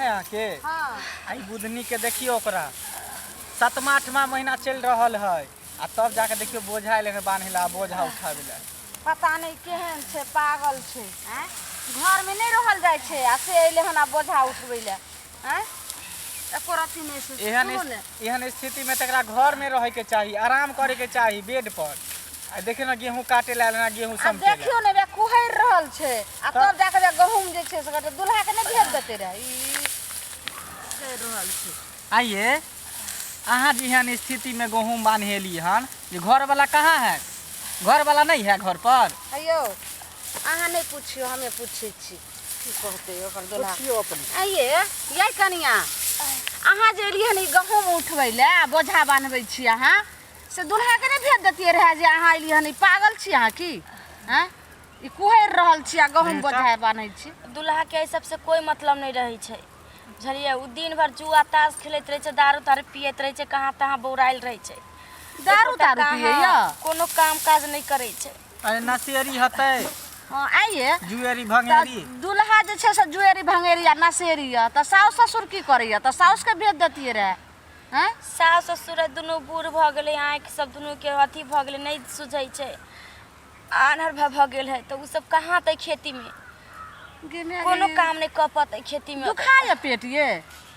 है आके हाँ आई बुधनी के देखियो ओकरा 7वां 8वां महीना चल रहल है आ तब जाके देखियो बोझा एले बांधेला बोझा उठावेला। पता नहीं केहन छे पागल छे हैं घर में नहीं रहल जाय छे आ से अइले हन आ बोझा उठबैले हैं एको रति नहीं से एहन स्थिति में तकरा घर में रहे के चाहिए, आराम करे के चाहिए बेड पर। आ देखे ना गेहूं काटे ला ना गेहूं आ समटे देखियो ने बे कुहर रहल छे आ तब जाके बे गहूम जे छे से दुल्हा के नहीं भेज देते रहे ई से रहल छे। आइए अहाँ जिहन स्थिति में गेहूं बांधेली हन ये घर वाला कहाँ है? घर वाला नहीं है घर पर? अयो अहाँ नहीं पूछियो हमें पूछे छी की कहते ओकर दुल्हा पूछियो अपने। आइए यही कनिया अहाँ जे एलिए हन ई गहूम उठबै ले बोझा बान्हबै छी अहाँ से दुल्हा के नहीं भेज देतिए रहे जे अहाँ एलिए हन ई पागल छी अहाँ की हैं ई कुहर रहल छी आ गहूम बोझा बान्है छी। दुल्हा के एहि सबसे कोई मतलब नहीं रही छै झरिया उ दिन भर जुआ ताश खेलैत रहे छै दारू तारू पियत रहे छै कहाँ तहाँ बौराइल रहे छै दारू तारू पिए या कोनो काम काज नहीं करे छै। अरे नसेरी हतै हां आइए जुएरी भंगेरी दुल्हा जे छै से जुएरी भंगेरी आ नसेरी या त साउस ससुर की करैया त साउस के भेज देतिए रहे हैं। सास ससुर दुनू बूढ़ भ गेलै आँखि सब दुनू के अथी भ गेलै नहीं सुझै छै आन्हर भ गेल है तो उ सब कहाँ तै खेती में कोनो काम नहीं क पतै खेती में। दुखाय पेट ये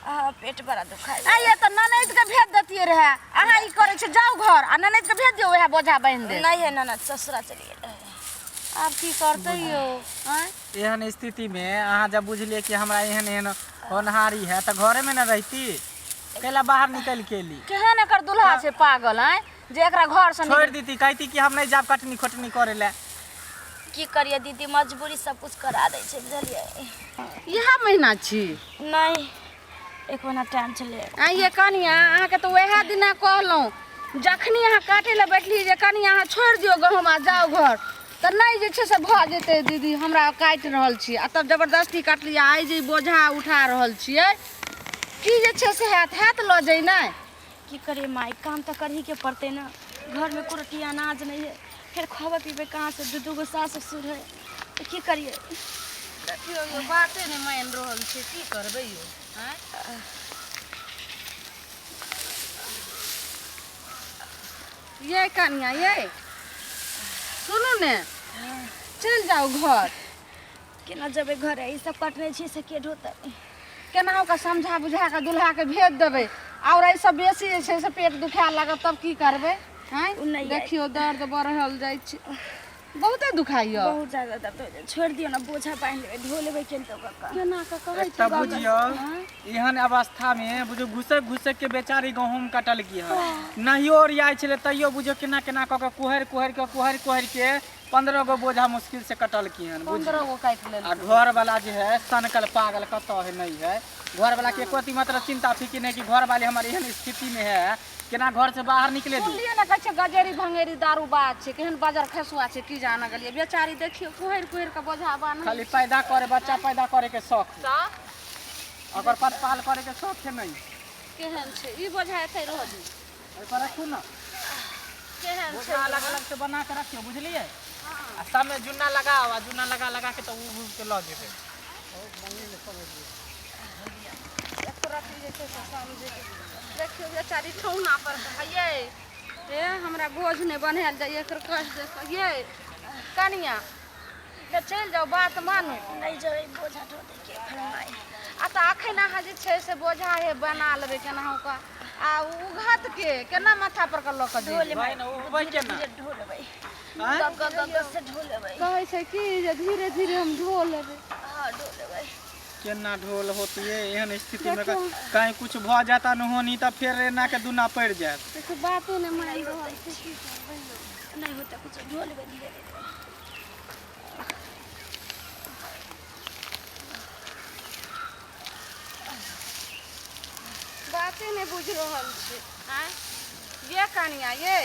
हां पेट बड़ा दुखाय आइए त ननद के भेज देतिए रहे अहाँ ई करे छै जाओ घर आ ननद के भेज दियो ओहे बोझा बांध दे। नहीं है ननद ससुरा चली गेल है अब की करते यो हैं एहन स्थिति में अहाँ जब बुझलिए कि हमरा एहन एहन होनहारी है तो घरे में न रहती कैला बाहर निकल के ली केहन एकर दुल्हा छै पागल हैं जे एकरा घर से छोड़ दीती कहती कि हम नहीं जाब कटनी खोटनी करे ले। की करिए दीदी मजबूरी सब कुछ करा दै छै बुझलिए इहा महीना छी नहीं एक महीना टाइम चले आइए कनिया अहाँ के तो वह दिना कहलौं जखनी अहाँ काटे ले बैठली जे कनिया अहाँ छोड़ दियो गहूम आ जाओ घर त नहीं जे छै से भ जेते दीदी हमरा काट रहल छी आ तब जबरदस्ती काटली आइ जे बोझा उठा रहल छियै की जे छै से हाथ ल जाइ नहीं की करिए माई काम तो करही के पड़ते ना घर में कोई रोटी अनाज नहीं है फिर खावे पीबे कहाँ से दू गो सास ससुर है तो की करिए देखियो यो बाते नहीं मान रहल छै की करबै यो हैं ये कनिया ये सुनो ने चल जाओ घर केना जबे घर है ई सब कटने छी से के ढोते केनाहु का समझा बुझा के दुल्हा के भेज देबै और ऐ सब बेसी जे छै से पेट दुखाए लागत तब की करबै हैं देखियो दर्द बढ़ल जाइ छै बहुते दुखाइयो बहुत ज्यादा दर्द हो जाए छोड़ दियो ना बोझा बांध लेबै ढो लेबै केनतो का केना का कहै छै तब बुझियो एहन अवस्था में बुझियो घुसे के बेचारी गहूम कटल की है नहियो ओरियाइ छले तैयो बुझियो केना केना क के कुहर के 15 गो बोझा मुश्किल से कटल की है 15 गो काट ले आ घर वाला जो है सनकल पागल कत है नहीं है घर वाला के कोती मतलब चिंता फिक्र नहीं कि घर वाले हमारे एहन स्थिति में है केना घर से बाहर निकले दू सुनलिए ना कहै छै गजेरी भंगेरी दारू बात छै केहन बाजार खसुआ छै की जाना गलिए बेचारी देखियो कुहर के बोझा बान खाली पैदा करे बच्चा पैदा करे के शौक अगर पटपाल करे के शौक है नहीं केहन छै ई बोझा एते रह दी ओइ पर रखू ना केहन छै बोझा अलग अलग से बना के रखियो बुझलिए आ सब में जुन्ना लगाओ आ जुन्ना लगा के तो उ के ल जेबे एक रति जे छै से समझे देखियो बेचारी ठौना पर हइये ए हमरा बोझ ने बनायल जाय एकर कष्ट देख ये कनिया ले चल जाओ बात मानो नहीं जबे बोझा ढो दे के फरमाई आ त अखन अहाँ जे छै से बोझा हे बना लेबै केनाहु का आ उघत के केना माथा पर के ल के ढो लेबै भाई ना उबै के ना ढो लेबै हैं गग से ढो लेबै कहै छै कि जे धीरे धीरे हम ढो लेबै हां ढो लेबै केना ढोल होती है एहन स्थिति में कहीं कुछ भ जाता न होनी त फिर एना के दुना पड़ जात से बाते ने मान रहल छै की करबै नहीं होता कुछ ढो लेबै धीरे धीरे बाते ने बुझ रहल छै हैं ये कनिया ये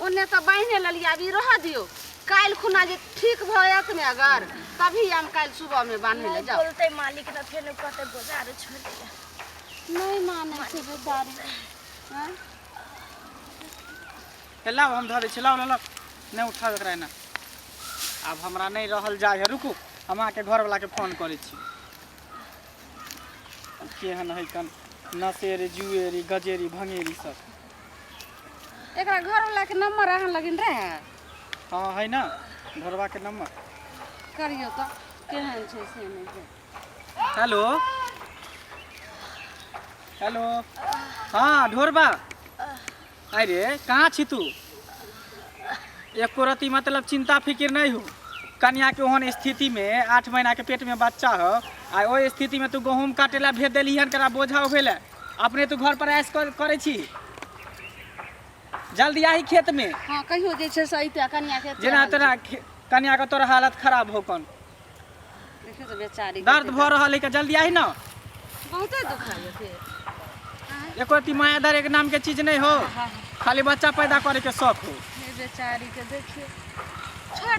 ओने त बाइने ललिया अभी रह दियो काल खुना जे ठीक भयत में अगर तभी हम काल सुबह में बांधे ले जाओ बोलते मालिक न फिर कहते बोझा रे छोड़ दे नहीं माने छै बेचारी हैं लाओ हम धरे छी लाओ नहीं उठावे एकरा ना अब हमरा नहीं रहल जाय है रुकू हम आके घर वाला के फोन करे छी केहन है कन नशेरी जुएरी गजेरी भंगेरी सब। एकरा घर वाला के नंबर अहाँ लगिन रहे? हाँ है ना घरवा के नंबर। करियो तो केहन छै से नहीं छै। हेलो हेलो हाँ ढोरबा अरे कहाँ छी तू? एको रती मतलब चिंता फिक्र नहीं हो। कन्या के ओहन स्थिति में 8 महीना के पेट में बच्चा हो आ ओ स्थिति में तू गहूम काटे ला भेज देली हन करा बोझा उठेला अपने तू घर पर ऐस करे छी। जल्दी आई खेत में। हाँ कहियो जे छै सही ते कन्या के जेना तेना कन्या के तोर हालत खराब हो कन देखियो तो बेचारी दर्द भ रहल है। जल्दी आई ना। बहुते दुखाय फिर एको रती माया दर एक नाम के चीज नहीं हो। खाली बच्चा पैदा करे के शौक हो। हे बेचारी के देखिए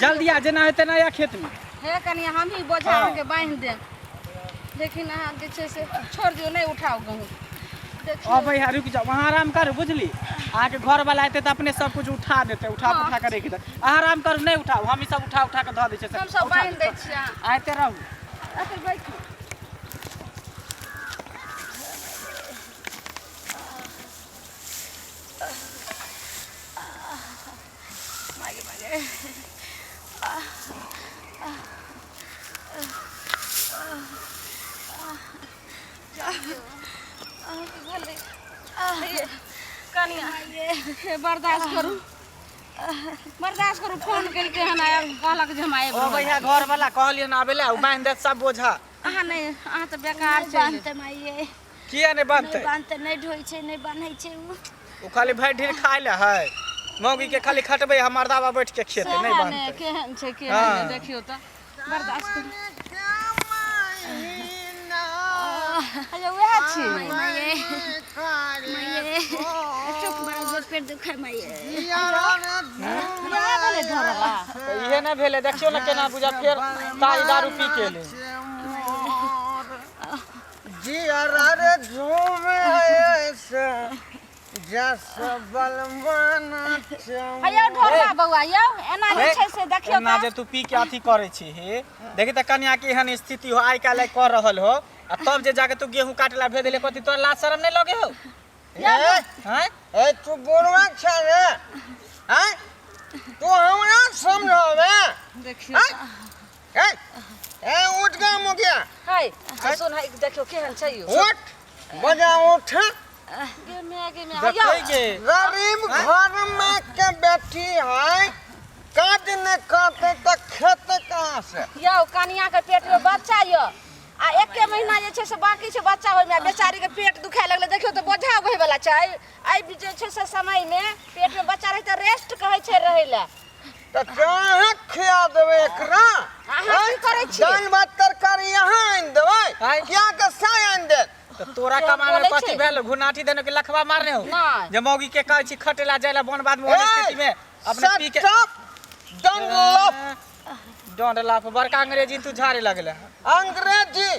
जल्दी आ जेना हेते ना या खेत में। हे कन्या हम ही बोझा हाँ। के बांध दे लेकिन अहाँ जे छै से छोड़ दियो नहीं उठाओ गहूँ। अब भैया रुक जाओ वहाँ आराम कर बुझली। आके घर वाला आते तो अपने सब कुछ उठा देते उठा के रख दे। आराम कर नहीं उठाओ हम ही सब उठा के धो दे। हम सब बांध दै छियै आते रहू। अरे बैठो बर्दाश्त करू फोन केलकै हन कहलक जे हम आबि ओ भैया घर वाला कहलिए ना आबेला उ बांध दे सब बोझा। अहाँ नहीं अहाँ तो बेकार छै। बांधते माइये किया नहीं बांधते? बांधते नहीं ढोई छै नहीं बांधै छै उ खाली भाई ढेर खाइ ले है मौगी के खाली खटबै हम मर्दावा बैठ के खेते नहीं बांधते। केहन छै केहन देखियो तो बर्दाश्त करू। अरे वह छी माइये माइये चुप बड़ा जोर पेट दुखाय माइये यहाँ वाले धरवा तो इहे ना भेले देखियो ना केना बुझा फिर ताई दारू पी के ले जी अरे झूमे ऐसे जैसे बलवाना अयो ढोलवा बौआ यो एना जे छै से देखियो ना जे तू पी के अथी करे छी हे देखि त कन्या के एहन स्थिति हो आइ काल्हि कर रहल हो आ तब जे जाके तू गेहूं काटेला भेज देले कथी तोर लाज शरम नहीं लगे हो? हैं ए तू बोलवा छ रे हैं तू हमरा समझावे देखियो ए ए उठ गा मुगिया है सुन है देखियो केहन छै यो उठ बजा उठ गे में देखै गे गरीब घर में के बेटी है काट न काटे त खेते कहां से? यो कन्या के पेट में बच्चा यो आ 1 महीना जे छै से बाकी छै बच्चा होय में बेचारी के पेट दुखाय लगले देखियो तो बोझा होय वाला छै। आई भी जे छै से समय में पेट में बच्चा रहे त रेस्ट कहै छै रहैला त चाहे खिया देवे एकरा अहाँ की करै छी? दाल भात तरकारी यहाँ आन देवे क्या के साय आन दे तो तोरा तो कमाने बोलै कथी छै? भेल घुनाठी देने के लखवा मारने हो नहीं। जे मौगी के कहै छी खटेला जायला बन बाद में ओहन स्थिति में अपने पी के डोंट लाफ बड़का अंग्रेजी तू झाड़े लगले। अंग्रेजी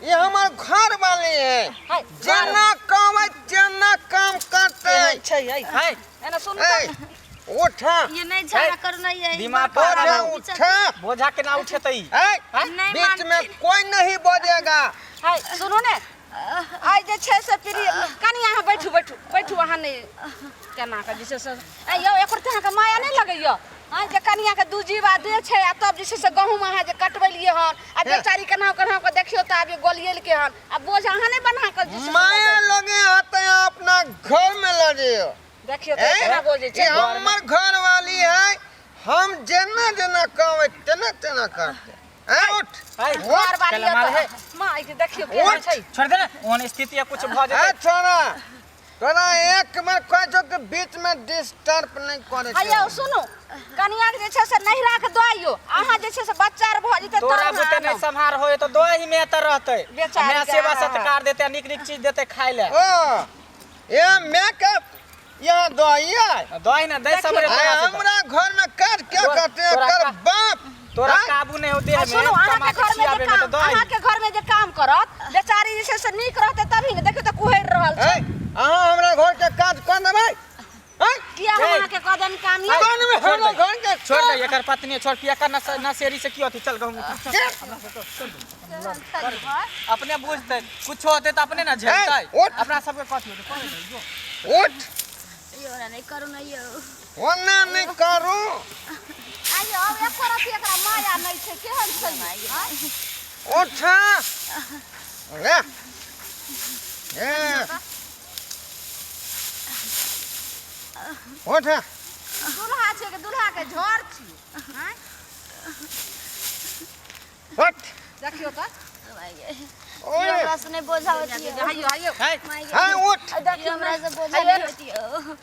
ये हमार घर वाली है हाय जना काम जना काम करते छै है है एना सुन ए उठा ये नहीं झाड़ा करो नहीं है दिमाग बोझा पर उठा बोझा के ना उठे तई नहीं बीच में कोई नहीं बोलेगा। है सुनो ने आई जे छै से प्रिय कनी यहाँ बैठू अहाँ नहीं केना के जे से यो एकर तरह के माया नहीं लगैयो हां जे कनिया के दू जीवा दे छै आ तब जे छै से गहूम अहाँ जे कटबलिए हन आ बेचारी केना के देखियो त आबे गोलियल के हन आ बोझ अहाँ नहीं बना के जे माया लगे आते अपना घर में लगियो देखियो त केना बोझे ये छै हमार घर वाली है हम जना जना काम तना तना करते उठ घर वाली है मां आई देखियो केना छै छोड़ दे ना ओहन स्थिति कुछ भ ए जेतै छोरा तोरा एक में कहै के बीच में डिस्टर्ब नहीं करे छै। आयो सुनो कनिया के जे छै से नहीं राख दइयो अहाँ जे छै से बच्चा र भ जेते तोरा बुते नहीं संहार होए तो दो ही में त रहते बेचारी मैं के, सेवा हाँ। सत्कार देते निक निक चीज देते खाए ले ओ ये मैं के यहाँ दइया दो ही ना दे सबरे हमरा घर में कर क्या करते हैं तोरा कर का- बाप तोरा काबू नहीं हो देह में सुनो अहाँ कमा के के घर में खियाबे जे में काम तो दो ही अहाँ के घर में जे काम करत बेचारी जे छै से नीक रहते तभी ने देखियो त कुहर रहल छै अहाँ हमरा घर के काज कर देबै किया हम अहाँ के कदन काम ये कौन में हमरा घर के छोड़ दे एकर पत्नी छोड़ पिया का नशेरी से की होती चल गहूं अपने बुझते कुछ होते तो अपने ना झेलते उठ। अपना सबके कथी होते करे नहीं जो उठ यो नहीं करू ना यो ओना नहीं करू आइयो एको रति एकरा माया नहीं छै केहन छै उठ रे ए उठ दुल्हा छै के दुल्हा के झोर छी हैं उठ देखियो त ओए हमरा से नहीं बोझावत यो आइयो आइयो हां उठ देखियो हमरा से बोझा नहीं होती यो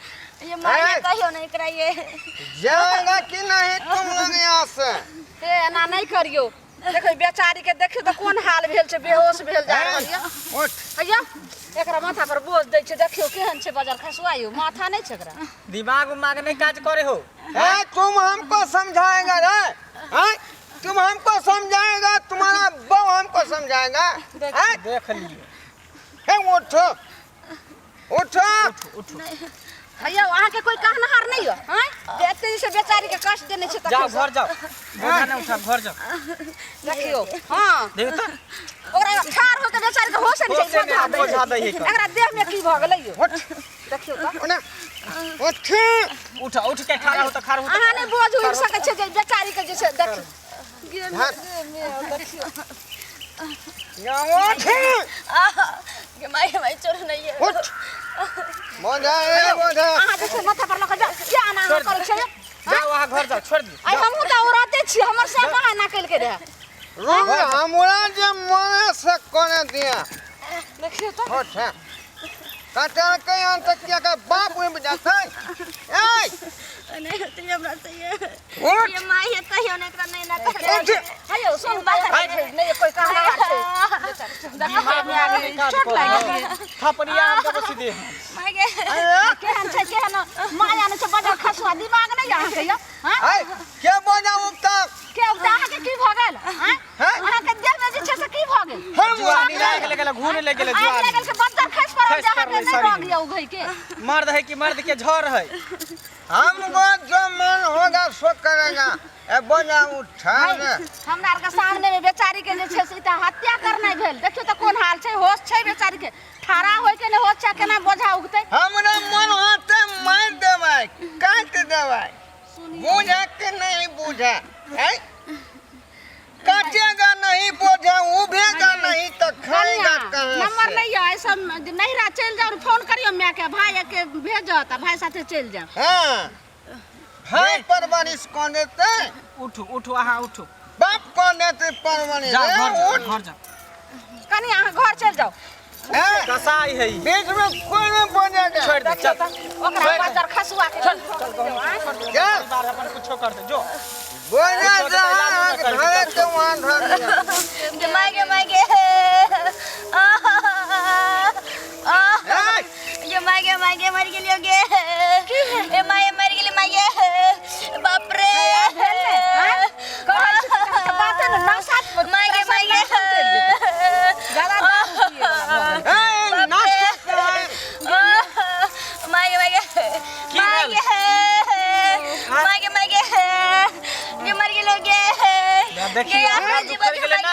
ये माया कहियो नहीं कराइए जाएगा कि नहीं तुम लोग यहाँ से ए एना नहीं करियो देखो बेचारी के देखियो त कोन हाल भेल छै बेहोश भेल जा रहल ये उठ आइयो एकरा माथा पर बोझ दै छै देखियो केहन छै बाजार खसवायो माथा नहीं छै एकरा दिमाग उमाग नहीं काज करे हो तुम हमको समझाएगा रे हैं? तुम हमको समझाएगा तुम्हारा बहू हमको समझाएगा हैं? देख लियो हे उठो उठो आइयो अहाँ के कोई कहनहार नहीं हो हैं देखते जैसे बेचारी के कष्ट देने छै जाओ घर जाओ बोझा ना उठा घर जाओ देखियो हां देखो तो ओकरा ठार हो के बेचारी के होश नहीं छै बोझा बोझा दे एकरा देह में की भ गेलै यो उठ देखियो त ओना उठ उठ उठ के खड़ा हो तो खड़ा हो अहाँ नहीं बोझ उड़ सकै छै जे बेचारी के जे छै देखियो हाँ। देखियो या उठ ये माई चोर नहीं है उठ बोझा रे बोझा अहाँ जैसे माथा पर लगा क्या ना छोड़ करै छै जाओ वहां घर जाओ छोड़ दी आई हमहू त औरते छी हमर से कहां ना कइल के रहे रुक हमरा जे मने से करे दिया देखियो त उठ कटा के अंत किया का बाप में जाता ए नहीं होती हमरा से उठ ये माई है कहियो नहीं करा नहीं ना कर उठ आइयो सुन बात नहीं कोई कहनहार छै दिमाग में आगे नहीं काज करे थपड़िया हम तो सीधे माई के केहन छै केहन माया ने छै बड़ा खसुआ दिमाग नहीं अहाँ के यो हां ए के बोझा उठता के अहाँ के की भ गेल हैं अहाँ के देह में जे छै से की भ गेल हम जुआनी लाग गेले घूरे ले गेले आइ जुआनी लगल से बंदर खस पर खसि जहाँ पड़लै के नहीं शरीर रह गया उघै के मर्द है कि मर्द के झड़ है हमको जो मन होगा सो करेगा ए बोझा उठा रे हमरा आर के सामने में बेचारी के जे छै से त हत्या करनाइ भेल देखियो त कोन हाल छै होश छै बेचारी के ठाड़ा होय के ने होश छै केना बोझा उगतै हमरा मन होते मार देबै काट देबै बुझा के नहीं बुझा है काटेगा नहीं बोझा उभेगा नहीं तो खाएगा कहां नंबर से नहीं है ऐसा नहिरा चल जाओ फोन करियो मैं के भाई के भेजत आ भाई साथे चल जाओ हां भाई परवरिश कौन देते उठो उठो वहां उठो बाप कौन देते परवरिश जाओ ए, घर उठ जाओ घर जाओ कनी अहाँ घर चल जाओ ए, कसाई है बीच में कोई नहीं बोझेगा छोड़ दे चल ओकरा बाजार खसुआ के क्या बार अपन कुछो कर दे जो बोझा जहाँ धरे तो वहाँ धर दिया ये माई के ये माई के मर गेलियो गे ए माई मर गेली माई बाप रे बात है ना साथ माई के ज्यादा ए नाच माई ये मर गेलो गे देखिए ये अपना अपना दुख कर गेले ना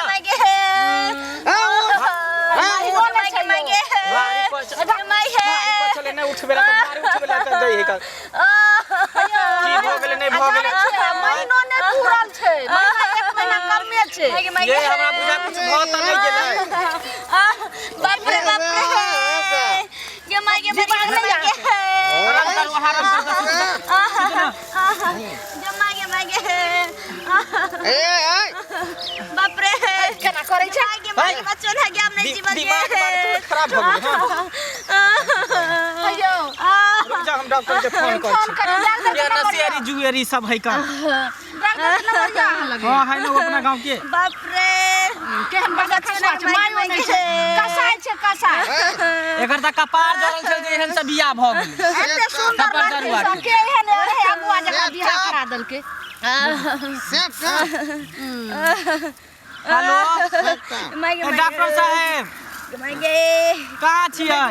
चले नहीं उठबेला तो मारी उठबेला तो दई है का की भ गेले नहीं भ गेले महीनो ने पूरल छै महीना एक महीना कमे छै ये हमरा बुझा कुछ भत नहीं गेले बाप रे ये माई के आराम कर आराम ये माई के ए बाप रे केना करै छै के माई के बच्चों है गया हमने जीवन दिमाग के खराब हो गेले हां अयो रुक जा हम डॉक्टर के फोन कर फोन कर जल्दी ये नसियारी जुएरी सब है का डॉक्टर नंबर जा लगे हां है ना अपना गांव के बाप रे केहन बड़ा खसुआ छै मायो नै छै कसाय छै कसाय एकर त कपार जरल छै जे एहन से बियाह भ गेल एते सुंदर कपार लड़की जरुआ सब के एहन रहे अगुआ जका बियाह करा देलकै सेट हेलो माई के डॉक्टर साहब माई के कहाँ छियै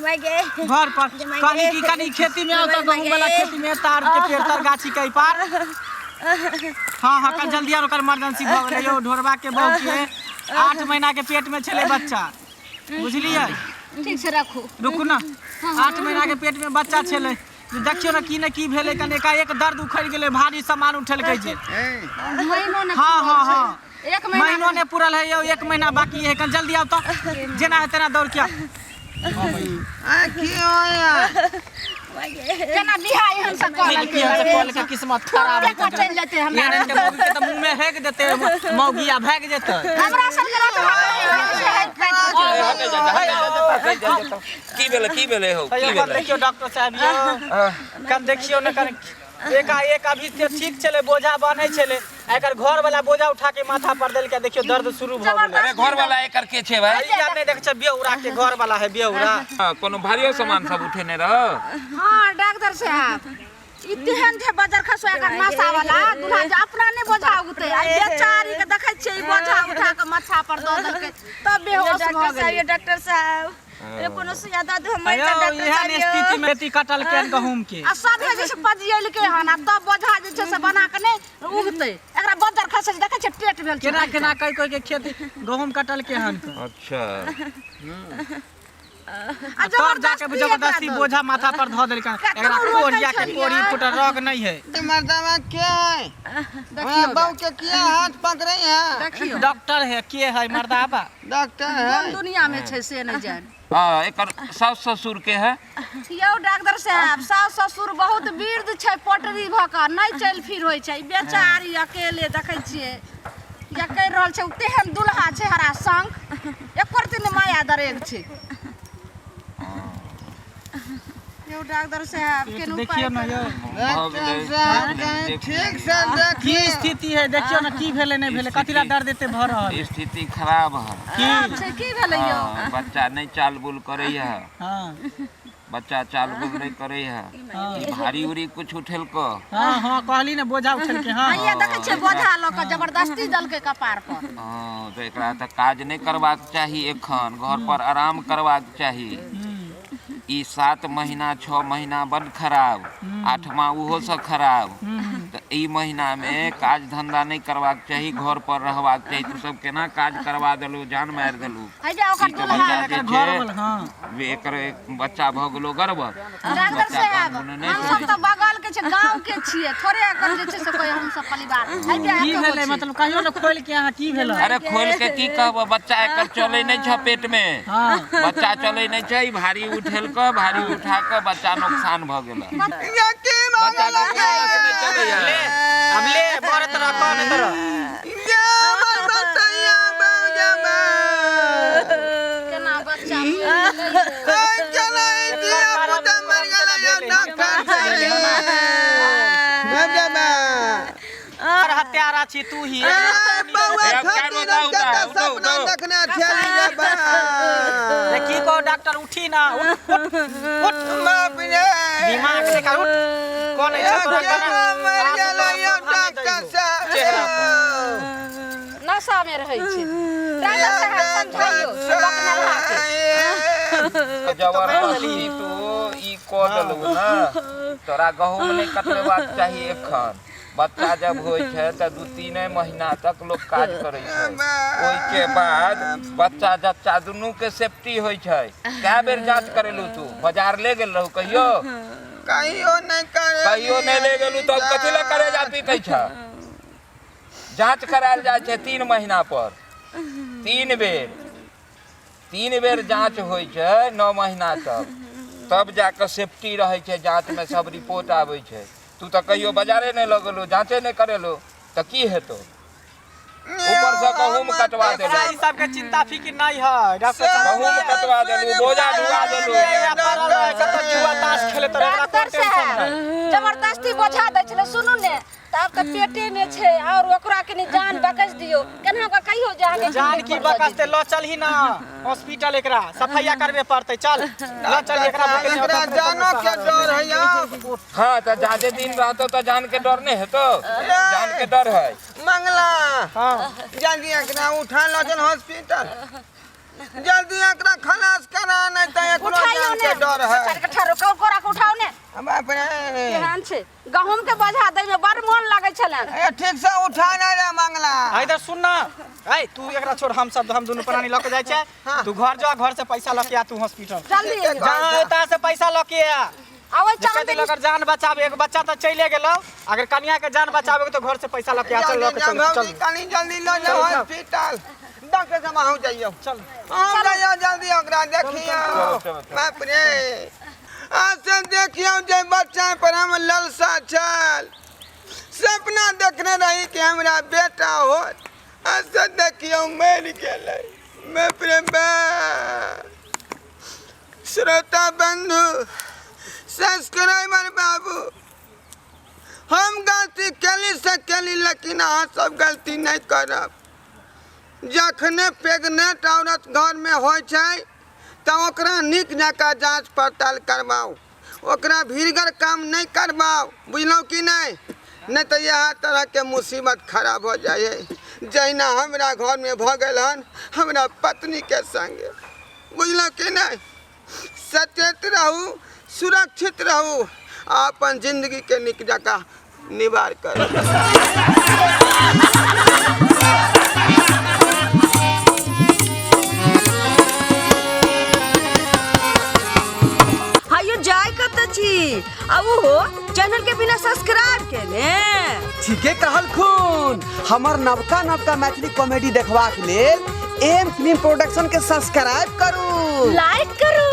माई के घर पर कहीं की कहीं खेती में आता गहूं वाला खेती में तार के पेड़ तर गाछी के पार हाँ हाँ कल जल्दी आओ, ओकर इमरजेंसी भऽ गेलै यौ। ढोरबा के बहू के 8 महीना के पेट में छले बच्चा, बुझलियै? ठीक से रखू, रुकू ना, 8 महीना के पेट में बच्चा छले। देखियो ना की ने की भेलै, कने एकाएक दर्द उखड़ गेलै, भारी सामान उठेलकै जे। महीनो ने हाँ हाँ हाँ, 1 महीना महीनो ने पूरल है यौ, 1 महीना बाकी है। कल जल्दी आओ तो, जेना है तेना दौड़ के आओ। की होया केना बिहाय हम सब कॉल की है से कॉल के किस्मत खराब है। चल जेते हमरा एहन के मौगी के त मुंह में हेक देते, मौगिया भाग जेते। हमरा सब की भेले हो, की भेले? देखियो डॉक्टर साहब यौ, कल देखियो न कर एकाएक अभी से ठीक चले, बोझा बनै छले, एकर घर वाला बोझा उठा के माथा पर देल के देखियो दर्द शुरू भ गेलै। अरे घर वाला एकर के छे भाई? या नहीं देख छ बेउरा के घर वाला है बेउरा। हां कोनो भारी सामान सब उठेने रह। हां डॉक्टर साहब, इतेहन जे बाजार खसवा कर मासा वाला दुल्हा जे अपना ने बोझा उठे, आ बेचारी के देखै छै बोझा उठा के माथा पर द देलकै, तब बेहोश भ गेलै। डॉक्टर साहब ये कोनो सुइया दे दो, हमर अयो डॉक्टर एहन साहब स्थिति में ती कटल के गहूम के आ सब जे से पजियल के हन, आ तब बोझा जे छै से बना के नै उगतै। एकरा बाजार खसै देखै छै पेट भेल छै। केना केना कोई के खेत गहूम कटल के हन। अच्छा आ तब जाके जबरदस्ती बोझा माथा पर ध देलकै। एकरा कोरिया के कोरी फुटल रोग नहीं है। मर्दवा क्या है? देखियो बहू के किया हाथ पकड़े हैं? देखियो डॉक्टर है के है मर्दाबा? डॉक्टर कोन है। दुनिया में छै से नै जान। हां एकर सास ससुर के है? यौ डॉक्टर साहब, सास ससुर बहुत वृद्ध छै, पटरी भ क नै चल फिर होय छै, बेचारी अकेले देखै छियै या कहि रहल छै। तेहन दुल्हा छै हरा संग, एकर दिन माया दरेग छै। यौ डॉक्टर साहब केनु देखियो ना यौ डॉक्टर साहब कहीं ठीक से की देखिए। स्थिति है, देखियो ना की भेले नहीं भेले, कथिला दर्द देते भ रहल स्थिति खराब है। की छै की भेलै यौ? हाँ, बच्चा नहीं चाल बुल करे है, हां बच्चा चाल बुल नहीं करे है। ई भारी उरी कुछ उठेल को? हां हां कहली ना बोझा उठल के। हां ये देखै छै बोझा ल क जबरदस्ती दलकै कपार पर। हां तो एकरा त काज नहीं करबाक चाही, एखन घर पर आराम करबाक चाही। ई 7 महीना 6 महीना बड़ खराब, 8वां उहो से खराब। तो ई महीना में काज धंधा नहीं करबाक चाही, घर पर रहबाक चाही। तू सब केना काज करवा देलू, जान मार देलू। है जे ओकर ई तो दुल्हा बच्चा जे घर छै वाला। हां वे एकर बच्चा भ गेलो गड़बड़। डॉक्टर बच्चा साहब कानून नहीं हम सब करै तो बगल के छै, गांव के छियै, थोड़े एकर जे छै से कोई हम सब परिवार है जे की भेले मतलब कहियो ना खोल के यहाँ की भेले? अरे खोल के की कहब, बच्चा एकर चले नहीं छ पेट में। हां बच्चा चले नहीं छै, ई भारी उठेल क भारी उठा के बच्चा नुकसान भ गेल। ये की बच्चा मांगला के क्लास नहीं चले ले है। अब ले बड़ तरह कौन तरह ये मर बतैया बाजबा। केना बच्चा चला दिया पुता मर गेला ये डॉक्टर बाजबा। और हत्यारा छी तू ही। बउआ एक खाती उठाओ, रखता उठाओ, सपना उठाओ। देखना चली बा। की कहो डॉक्टर उठी ना, उठ उठ उठ, बाप रे दिमाग देखा उठ। कौन है ये छोकरा क्या मर गेला ये डॉक्टर चेहरा साहब। नशा में रहै छै। डॉक्टर साहब समझाइयो बकना जबरदस्ती तू ई क देलू ना, तोरा गहूम नहीं कटलेबाक चाही एखन। बच्चा जब होइ छै त 2-3 महीना तक लोग काज करे छै, ओइ के बाद बच्चा जच्चा दुनू के सेफ्टी होइ छै। कै बेर जांच करेलू तू? बाजार ले गेल रहू कहियो? कहियो नहीं करे। कहियो नहीं ले गेलू तो कथी ले करे जा पीटै छ? जांच करायल जाइ छै 3 महीना पर, 3 बेर जांच होइ छै 9 महीना तक, तब जाके सेफ्टी रहे छै। जांच में सब रिपोर्ट आबै छै। तू तो कहियो बाजारे नहीं लगेलो, जांचे नहीं करेलो, तो की हेतो? ऊपर से गहूम कटवा देलो, ई सब के चिंता फिक्र नहीं है डॉक्टर साहब। गहूम कटवा देलू, बोझा ढुआ देलू। कत जुआ ताश खेले तो एकरा कोन डॉक्टर टेंशन साहब है? जबरदस्ती बोझा दै छलै, सुनू ने त आपके पेटे में छै और ओकरा के जान बकस दियो। केना का कहियो जे आगे जान की बकसते लो चलही ना हॉस्पिटल, एकरा सफाइया करबे पड़ते। चल लो चल एकरा एकरा जानो के डर है या हाँ तो ज्यादा दिन रहतो तो जान के डर नहीं हेतो? जान के डर है। मंगला। हां जल्दी एकरा उठा लो जन हॉस्पिटल, जल्दी एकरा खलास करा नहीं तो एकरो उठाइयो जान ने के डर है। चार कट्ठा रोको कोरा के उठाओ ने। अब बाप रे केहन छै गहूम के बोझा दै में बड़ मोन लागै छलन। ए ठीक से उठा नहीं रे मंगला। इधर सुन ना, ऐ तू एकरा छोड़, हम दुनू प्राणी लऽ के जाइ छै। तू घर जा, घर से पैसा लऽ के आ, तू हॉस्पिटल जल्दी जा, एता से पैसा लऽ के आ। आवे जल्दी चल अगर जान बचावे, एगो बच्चा तो चले गेलो, अगर कन्या के जान बचावे तो घर से पैसा लऽ के आ। चल चल कनी जल्दी लो जाओ हॉस्पिटल, डॉक्टर से वहां जाइयो। चल हम जाइयो जल्दी, ओकरा देखियो। बाप रे आज से देखियो जे बच्चा पर हम ललसा छल, सपना देखने रही कि हमरा बेटा हो, आज से देखियो मर गेलै। बाप रे बा। श्रोता बंधु, सब्सक्राइबर बाबू, हम गलती केली से केली, लेकिन अहाँ सब गलती नहीं करब। जखने प्रेग्नेंट औरत घर में होइ छै तो ओकरा नीक जकाँ जांच पड़ताल करवाओ, ओकरा भीड़गर काम नहीं करवाओ, बुझलौ कि नहीं? नहीं तो यह तरह के मुसीबत खराब हो जाए, जहिना हमरा घर में भ गेल हन हमरा पत्नी के संगे, बुझलौ कि नहीं? सचेत रहू, सुरक्षित रहू, अपन जिंदगी के निक जकाँ निवार करू। हायो जाय कत छी? अब हो चैनल के बिना सब्सक्राइब केने। ठीके कहल खून। हमर नवका नवका मैथिली कॉमेडी देखबाक लेल एम फिल्म प्रोडक्शन के सब्सक्राइब करू, लाइक करू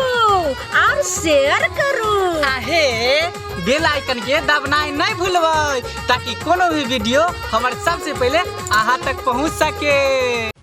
और शेयर करू। आहे बेल आइकन के दबनाई नहीं भूलबै, ताकि कोनो भी वीडियो हमर सबसे पहले अहाँ तक पहुंच सके।